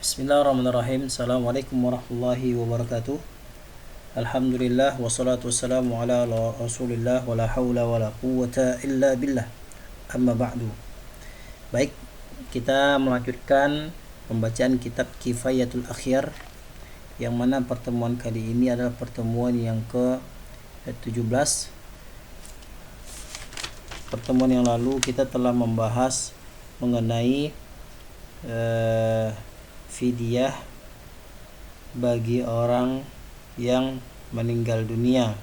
Bismillahirrahmanirrahim. Assalamualaikum warahmatullahi wabarakatuh. Alhamdulillah wassalatu wassalamu ala Rasulillah wala haula wala quwwata illa billah. Amma ba'du. Baik, kita melanjutkan pembacaan kitab Kifayatul Akhyar, yang mana pertemuan kali ini adalah pertemuan yang ke-17. Pertemuan yang lalu kita telah membahas mengenai fidyah bagi orang yang meninggal dunia,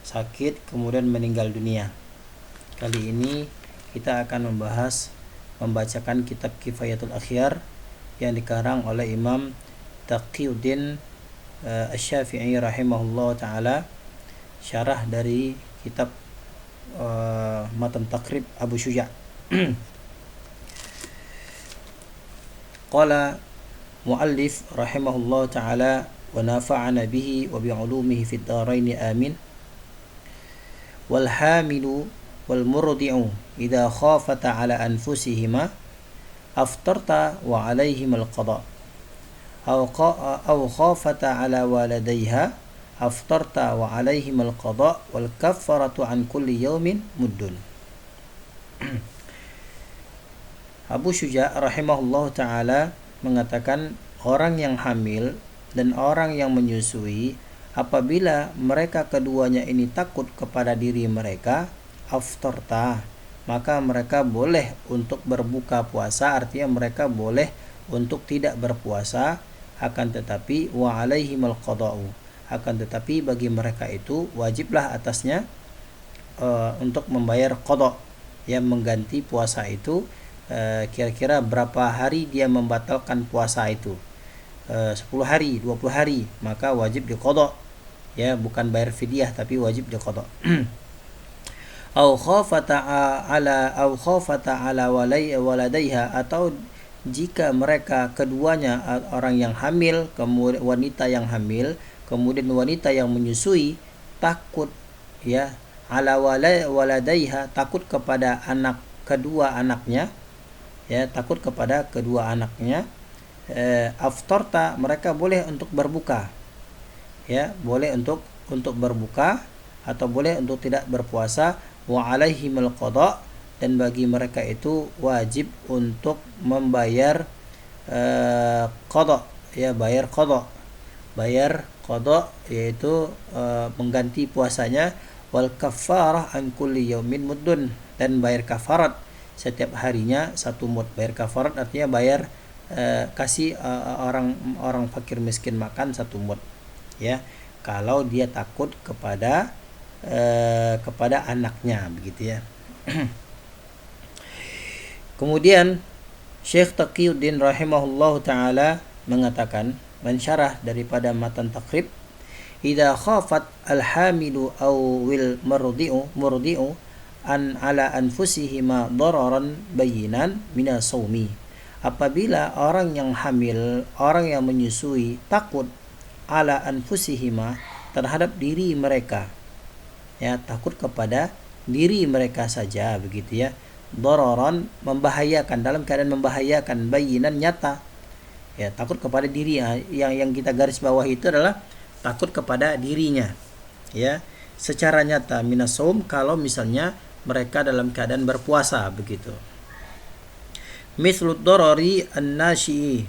sakit kemudian meninggal dunia. Kali ini kita akan membacakan kitab Kifayatul Akhyar yang dikarang oleh Imam Taqiyuddin Asy-Syafi'i rahimahullah ta'ala, syarah dari kitab Matan Taqrib Abu Syuja'. Qala muallif rahimahullah ta'ala wa nafa'ana bihi wa bi'ulumihi fid dharain amin. Wal hamilu wal murdi'u idza khafata ala anfusihima aftarta wa 'alaihim al qada' aw khafata ala waladayha aftarta wa 'alaihim al qada' wal kaffaratu an kulli yawmin muddun. Abu Syuja' rahimahullah ta'ala mengatakan, orang yang hamil dan orang yang menyusui, apabila mereka keduanya ini takut kepada diri mereka, aftarta, maka mereka boleh untuk berbuka puasa, artinya mereka boleh untuk tidak berpuasa, akan tetapi wa alaihimul qada'u, akan tetapi bagi mereka itu wajiblah atasnya untuk membayar qada', yang mengganti puasa itu. Kira-kira berapa hari dia membatalkan puasa itu, 10 hari, 20 hari, maka wajib diqadha, ya, bukan bayar fidyah tapi wajib diqadha. Au khafata ala waladaiha, atau jika mereka keduanya, orang yang hamil, kemudian wanita yang hamil, kemudian wanita yang menyusui, takut, ya, ala waladaiha, takut kepada kedua anaknya, ya, takut kepada kedua anaknya, aftarta, mereka boleh untuk berbuka, ya, boleh untuk berbuka atau boleh untuk tidak berpuasa. Wa alaihimul qada', dan bagi mereka itu wajib untuk membayar qada', ya, bayar qada', yaitu mengganti puasanya. Wal kaffarah an kulli yaumin muddun, dan bayar kafarat setiap harinya 1 mud. Bayar kafarat artinya bayar kasih orang fakir miskin makan 1 mud, ya, kalau dia takut kepada anaknya, begitu, ya. Kemudian Syekh Taqiyuddin rahimahullahu ta'ala mengatakan, mensyarah daripada Matan Taqrib, idza khafat al-hamilu aw wil murdi'u an ala anfusihima dararan bayinan mina saumi, apabila orang yang hamil, orang yang menyusui, takut ala anfusihima, terhadap diri mereka, ya, takut kepada diri mereka saja, begitu, ya. Dararan, membahayakan, dalam keadaan membahayakan, bayinan, nyata, ya, takut kepada diri. Yang kita garis bawah itu adalah takut kepada dirinya, ya, secara nyata, minas saum, kalau misalnya mereka dalam keadaan berpuasa, begitu. Mithlut darari an-nasyi,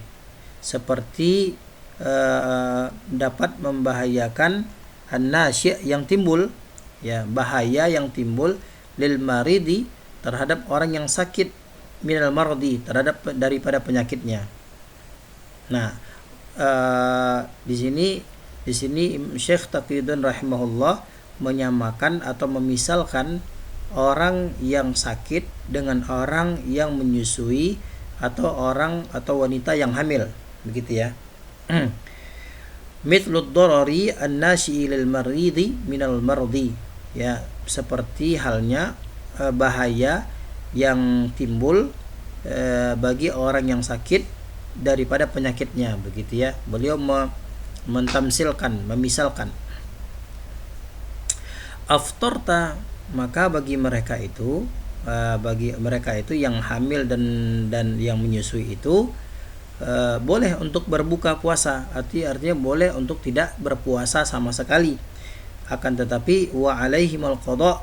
seperti dapat membahayakan an-nasyi, yang timbul, ya, bahaya yang timbul, lil maridi, terhadap orang yang sakit, minal mardi, daripada penyakitnya. Nah, di sini Syekh Taqiyuddin rahimahullah menyamakan atau memisalkan orang yang sakit dengan orang yang menyusui, atau wanita yang hamil, begitu, ya. Mithlud darari an-nasyi lil maridi minal mardi, ya, seperti halnya bahaya yang timbul bagi orang yang sakit daripada penyakitnya, begitu, ya. Beliau memisalkan. Aftarta, maka bagi mereka itu yang hamil dan yang menyusui itu, boleh untuk berbuka puasa, artinya boleh untuk tidak berpuasa sama sekali. Akan tetapi wa alaihimal qada,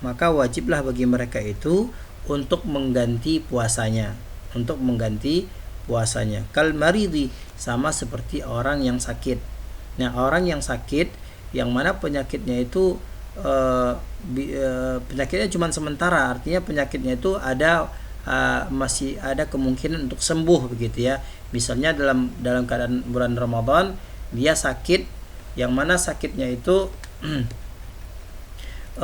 maka wajiblah bagi mereka itu untuk mengganti puasanya, Kal maridi, sama seperti orang yang sakit. Nah, orang yang sakit yang mana penyakitnya itu penyakitnya cuma sementara, artinya penyakitnya itu masih ada kemungkinan untuk sembuh begitu ya. Misalnya dalam keadaan bulan Ramadan dia sakit, yang mana sakitnya itu 1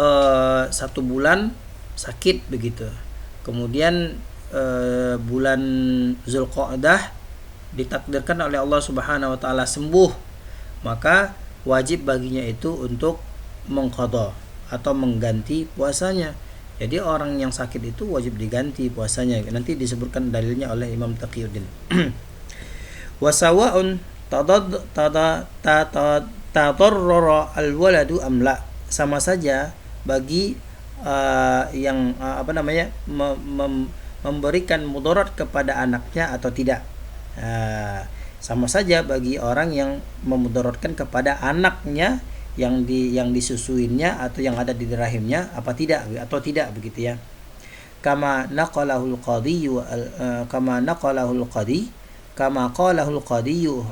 bulan sakit begitu. Kemudian bulan Zulqa'dah ditakdirkan oleh Allah Subhanahu wa taala sembuh, maka wajib baginya itu untuk mengqadha atau mengganti puasanya. Jadi orang yang sakit itu wajib diganti puasanya. Nanti disebutkan dalilnya oleh Imam Taqiyuddin. Wasawa'un tadarrara al-waladu am la, sama saja bagi yang memberikan mudarat kepada anaknya atau tidak. Sama saja bagi orang yang memudaratkan kepada anaknya yang disusuinya atau yang ada di rahimnya atau tidak begitu ya. Kama naqalahul qadi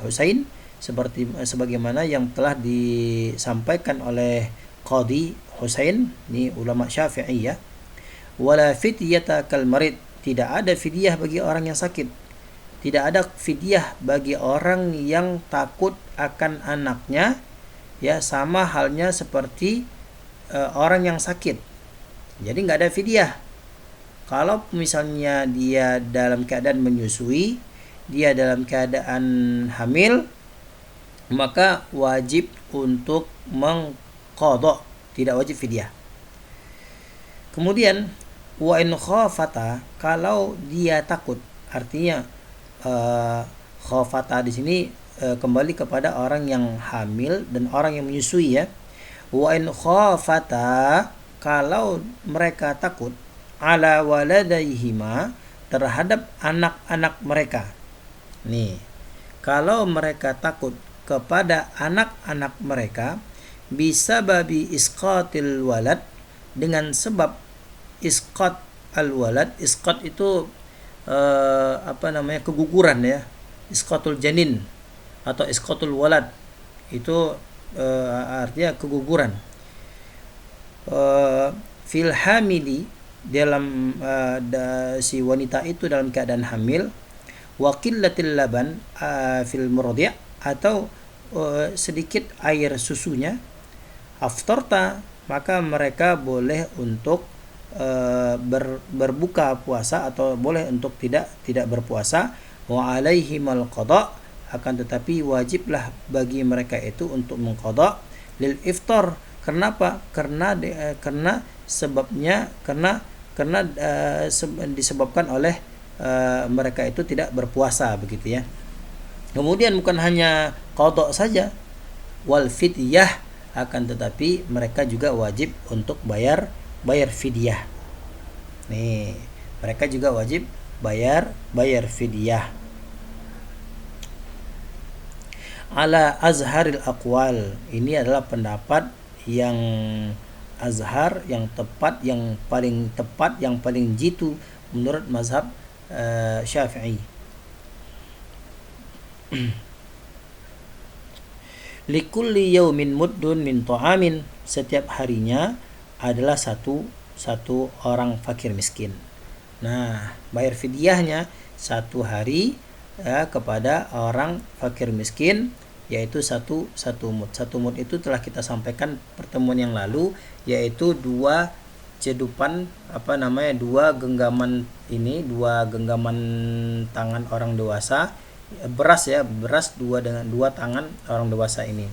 Husain, sebagaimana yang telah disampaikan oleh Qadi Husain, ini ulama Syafi'i ya. Wala fidyata kal marid, tidak ada fidyah bagi orang yang sakit. Tidak ada fidyah bagi orang yang takut akan anaknya, ya, sama halnya seperti orang yang sakit. Jadi nggak ada fidyah. Kalau misalnya dia dalam keadaan menyusui, dia dalam keadaan hamil, maka wajib untuk mengqadha, tidak wajib fidyah. Kemudian wa in khafata, kalau dia takut, artinya khafata di sini kembali kepada orang yang hamil dan orang yang menyusui ya. Wa in khafata, kalau mereka takut, ala waladaihima, terhadap anak-anak mereka. Nih, kalau mereka takut kepada anak-anak mereka, bisa babi isqatil walad, dengan sebab isqat al-walad. Isqat itu keguguran ya. Isqatul janin atau isqatul walad itu artinya keguguran. Fil hamili, dalam si wanita itu dalam keadaan hamil, wa qillatil laban fil murdi', atau sedikit air susunya, aftarta, maka mereka boleh untuk berbuka puasa atau boleh untuk tidak berpuasa. Wa alaihimal qada, akan tetapi wajiblah bagi mereka itu untuk mengqada lil iftar. Kenapa? Karena disebabkan oleh mereka itu tidak berpuasa begitu ya. Kemudian bukan hanya qada saja, wal fidyah, akan tetapi mereka juga wajib untuk bayar fidyah. Nih, mereka juga wajib bayar fidyah. Ala azharil aqwal, ini adalah pendapat yang azhar, yang tepat, yang paling tepat, yang paling jitu menurut mazhab Syafi'i. Likulli yaumin muddun min ta'amin, setiap harinya adalah satu orang fakir miskin. Nah, bayar fidyahnya 1 hari ya, kepada orang fakir miskin, yaitu satu mud. 1 mud itu telah kita sampaikan pertemuan yang lalu, yaitu 2 cedupan 2 genggaman tangan orang dewasa beras 2 tangan orang dewasa ini.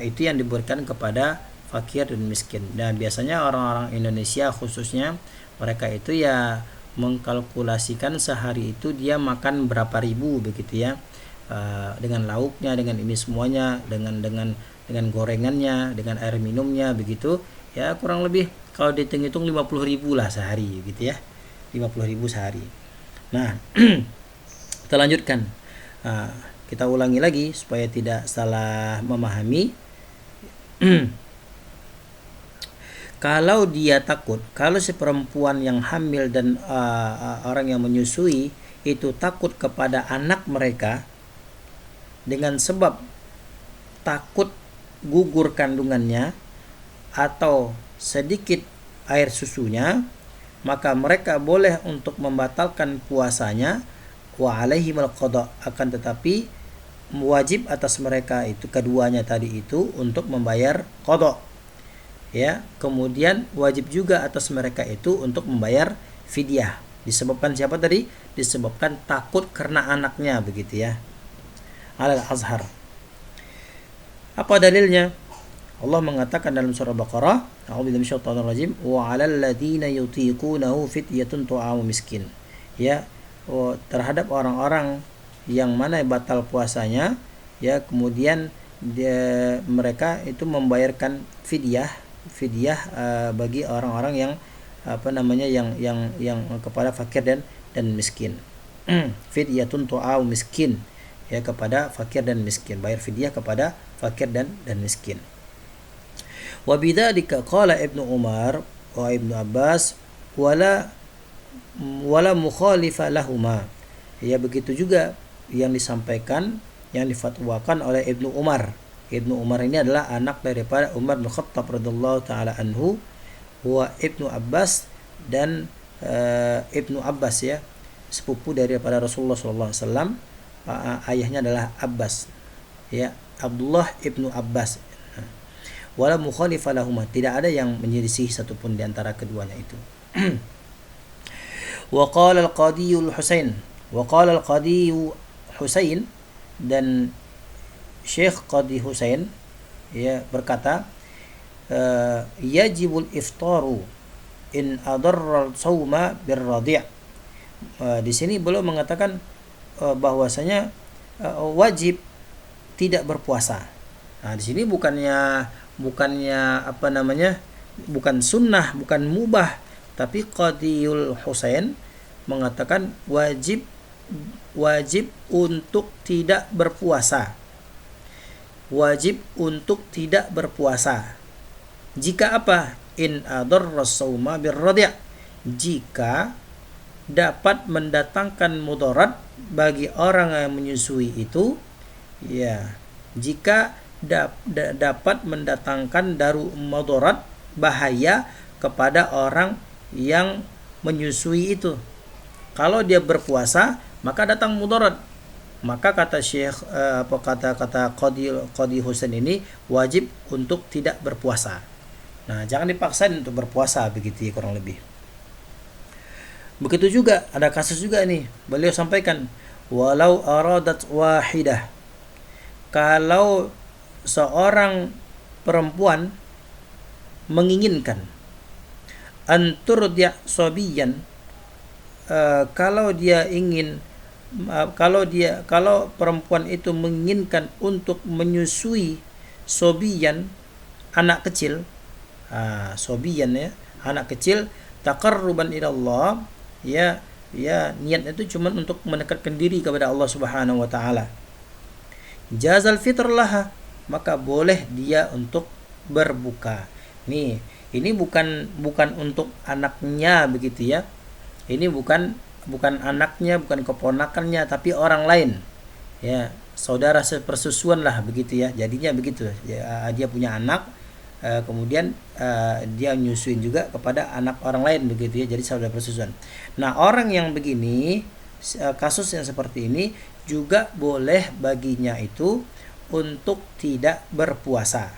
Itu yang diberikan kepada fakir dan miskin. Dan biasanya orang-orang Indonesia khususnya, mereka itu ya mengkalkulasikan sehari itu dia makan berapa ribu begitu ya, dengan lauknya, dengan ini semuanya, dengan gorengannya, dengan air minumnya begitu ya, kurang lebih kalau dihitung-hitung 50.000 lah sehari gitu ya, 50.000 sehari. Nah, Kita lanjutkan. Kita ulangi lagi supaya tidak salah memahami. Kalau dia takut, kalau si perempuan yang hamil dan orang yang menyusui itu takut kepada anak mereka dengan sebab takut gugur kandungannya atau sedikit air susunya, maka mereka boleh untuk membatalkan puasanya, wa alaihimul qada, akan tetapi wajib atas mereka itu keduanya tadi itu untuk membayar qada. Ya, kemudian wajib juga atas mereka itu untuk membayar fidyah. Disebabkan siapa tadi? Disebabkan takut karena anaknya, begitu ya. Al-Azhar. Apa dalilnya? Allah mengatakan dalam surah Baqarah, A'udzu billahi minasyaitonir rajim, wa 'alal ladzina yutiqunahu fidyatun ta'amu miskin. Ya, terhadap orang-orang yang mana batal puasanya, ya, kemudian mereka itu membayarkan fidyah bagi orang-orang yang yang kepada fakir dan miskin. Fidyatun ta'amu miskin, ya, kepada fakir dan miskin, bayar fidyah kepada fakir dan miskin. Wa bidzalika qala Ibnu Umar wa Ibnu Abbas wala mukhalifa lahuma. Ya, begitu juga yang disampaikan, yang difatwakan oleh Ibnu Umar. Ibnu Umar ini adalah anak daripada Umar bin Khattab radhiyallahu taala anhu, wa Ibnu Abbas, dan Ibnu Abbas, ya, sepupu daripada Rasulullah sallallahu alaihi wasallam. Ayahnya adalah Abbas, ya, Abdullah Ibnu Abbas. Wala mukhalifa lahuma, tidak ada yang menyelisih satupun di antara keduanya itu. Wa qala al-Qadi Husain, dan Syekh Qadi Husain, ya, berkata, yajibul iftaru in adarra al-sawma birradi'. Di sini beliau mengatakan bahwasanya wajib tidak berpuasa. Nah, di sini bukan sunnah, bukan mubah, tapi Qadiyul Husain mengatakan wajib untuk tidak berpuasa. Wajib untuk tidak berpuasa. Jika apa? In adarra as-sawma birradi'. Jika dapat mendatangkan mudarat bagi orang yang menyusui itu, ya, jika dapat mendatangkan daru mudarat, bahaya kepada orang yang menyusui itu. Kalau dia berpuasa, maka datang mudarat. Maka kata Syekh kata Qadi Husain ini wajib untuk tidak berpuasa. Nah, jangan dipaksain untuk berpuasa, begitu ya, kurang lebih. Begitu juga ada kasus juga nih, beliau sampaikan, walau aradat wahidah, kalau seorang perempuan menginginkan anturdia sobiyan, kalau perempuan itu menginginkan untuk menyusui sobiyan, anak kecil, sobiyan, ya, anak kecil, taqarruban ila Allah, ya, niatnya itu cuma untuk mendekatkan diri kepada Allah Subhanahu wa taala. Jazal fitr laha, maka boleh dia untuk berbuka. Nih, ini bukan untuk anaknya, begitu ya. Ini bukan anaknya, bukan keponakannya, tapi orang lain. Ya, saudara sepersusuan lah, begitu ya. Jadinya begitu. Ya, dia punya anak, kemudian dia nyusuin juga kepada anak orang lain, begitu ya. Jadi saudara persusuan. Nah, orang yang begini, kasus yang seperti ini juga boleh baginya itu untuk tidak berpuasa.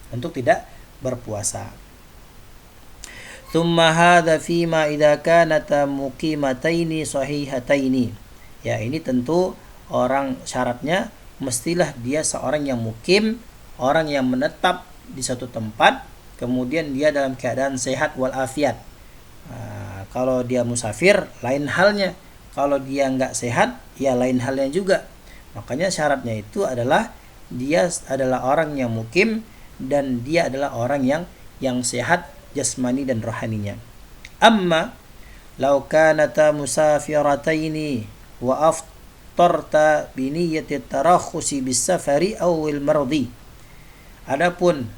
Untuk tidak berpuasa. Tsumma hadza fima idza kanata muqimataini sahihataini. Ya, ini tentu orang syaratnya mestilah dia seorang yang mukim, orang yang menetap di satu tempat, kemudian dia dalam keadaan sehat walafiat. Kalau dia musafir lain halnya, kalau dia enggak sehat ya lain halnya juga. Makanya syaratnya itu adalah dia adalah orang yang mukim dan dia adalah orang yang sehat jasmani dan rohaninya. Amma law kanata musafirataini aftarta bi niyyati tarakhusi bis safari awil mardi. Adapun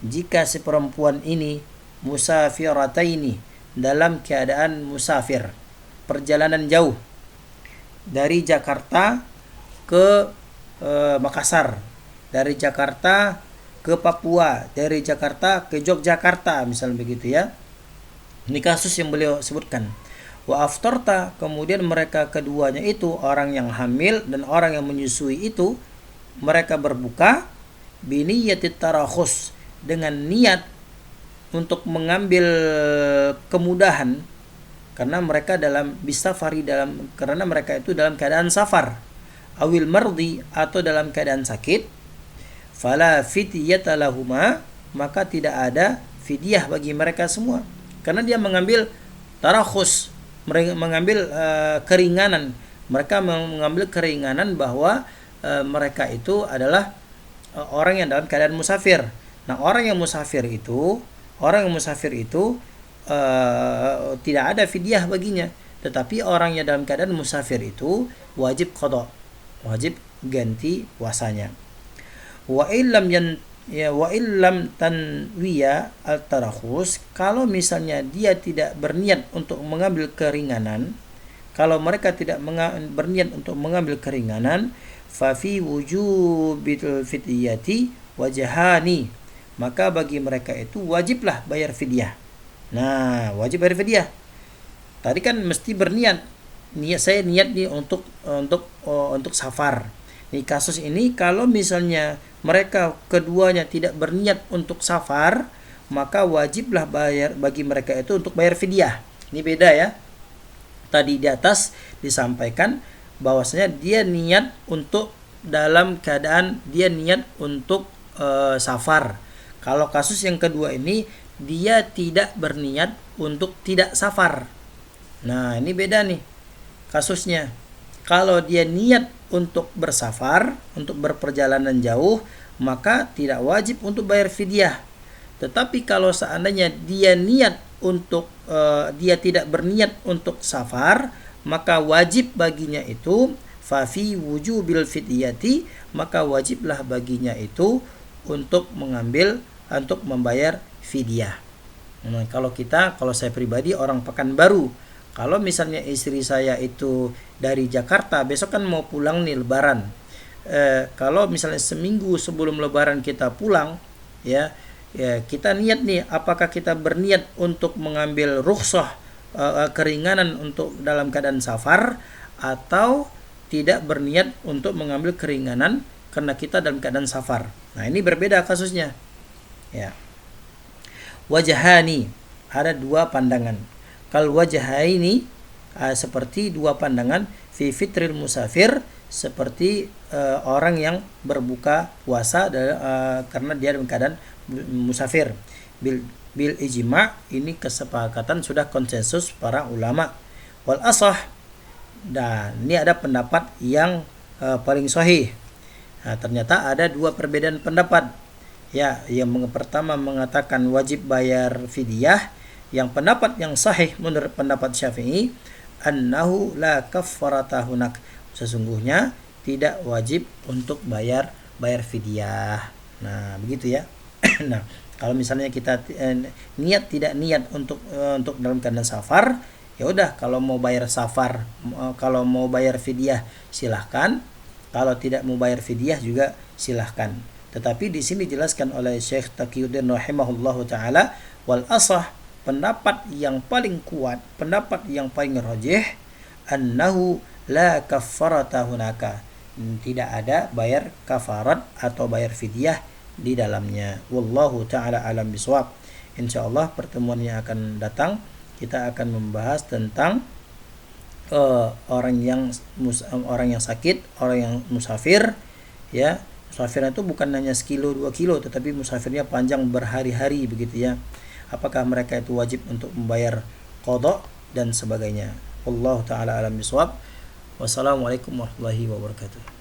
jika si perempuan ini musafirataini, dalam keadaan musafir, perjalanan jauh dari Jakarta ke Makassar, dari Jakarta ke Papua, dari Jakarta ke Yogyakarta, misalnya begitu ya. Ini kasus yang beliau sebutkan. Wa aftarta, kemudian mereka keduanya itu, orang yang hamil dan orang yang menyusui itu, mereka berbuka biniyatit tarakhus, dengan niat untuk mengambil kemudahan, karena mereka dalam bisafari, karena mereka itu dalam keadaan safar, awil mardi, atau dalam keadaan sakit. Fala fidyata lahuma, maka tidak ada fidyah bagi mereka semua, karena dia mengambil tarakhus, mengambil keringanan. Mereka mengambil keringanan bahwa mereka itu adalah orang yang dalam keadaan musafir. Nah, orang yang musafir itu tidak ada fidyah baginya. Tetapi orang yang dalam keadaan musafir itu wajib qada, wajib ganti puasanya. Wa illam tanwiya al-tarakhus, kalau misalnya dia tidak berniat untuk mengambil keringanan, kalau mereka tidak berniat untuk mengambil keringanan, fa fi wujubil fidyati wajhani, maka bagi mereka itu wajiblah bayar fidyah. Nah, wajib bayar fidyah. Tadi kan mesti berniat. Saya niat nih untuk safar. Di kasus ini kalau misalnya mereka keduanya tidak berniat untuk safar, maka wajiblah bayar bagi mereka itu untuk bayar fidyah. Ini beda ya. Tadi di atas disampaikan bahwasanya dia niat untuk, dalam keadaan dia niat untuk safar. Kalau kasus yang kedua ini dia tidak berniat untuk tidak safar. Nah, ini beda nih kasusnya. Kalau dia niat untuk bersafar, untuk berperjalanan jauh, maka tidak wajib untuk bayar fidyah. Tetapi kalau seandainya dia niat untuk dia tidak berniat untuk safar, maka wajib baginya itu fa fi wujubil fidyati, maka wajiblah baginya itu untuk membayar fidyah. Nah, kalau saya pribadi orang Pekanbaru, kalau misalnya istri saya itu dari Jakarta, besok kan mau pulang nih Lebaran. Kalau misalnya seminggu sebelum Lebaran kita pulang, ya kita niat nih, apakah kita berniat untuk mengambil rukhsah, keringanan untuk dalam keadaan safar, atau tidak berniat untuk mengambil keringanan karena kita dalam keadaan safar. Nah, ini berbeda kasusnya. Ya. Wajhani, ada dua pandangan. Kal wajhaini, seperti dua pandangan, fi fitril musafir, seperti orang yang berbuka puasa karena dia dalam keadaan musafir. Bil ijma', ini kesepakatan, sudah konsensus para ulama. Wal asah, dan ini ada pendapat yang paling sahih. Nah, ternyata ada dua perbedaan pendapat. Ya, yang pertama mengatakan wajib bayar fidyah. Yang pendapat yang sahih menurut pendapat Syafi'i, annahu la kaffarata hunak, sesungguhnya tidak wajib untuk bayar fidyah. Nah, begitu ya. Nah, kalau misalnya kita tidak niat untuk dalam keadaan safar, ya udah, kalau mau bayar safar, kalau mau bayar fidyah silahkan, kalau tidak mau bayar fidyah juga silahkan. Tetapi di sini dijelaskan oleh Syekh Taqiyuddin rahimahullahu taala, wal asah, pendapat yang paling kuat, pendapat yang paling rajih, annahu la kaffarata hunaka, tidak ada bayar kafarat atau bayar fidyah di dalamnya. Wallahu taala alam bisawab. Insyaallah pertemuan yang akan datang kita akan membahas tentang orang yang sakit, orang yang musafir, ya. Musafirnya itu bukan hanya sekilo 2 kilo, tetapi musafirnya panjang berhari-hari begitu ya. Apakah mereka itu wajib untuk membayar qada dan sebagainya. Wallahu taala alam bisawab. Wassalamualaikum warahmatullahi wabarakatuh.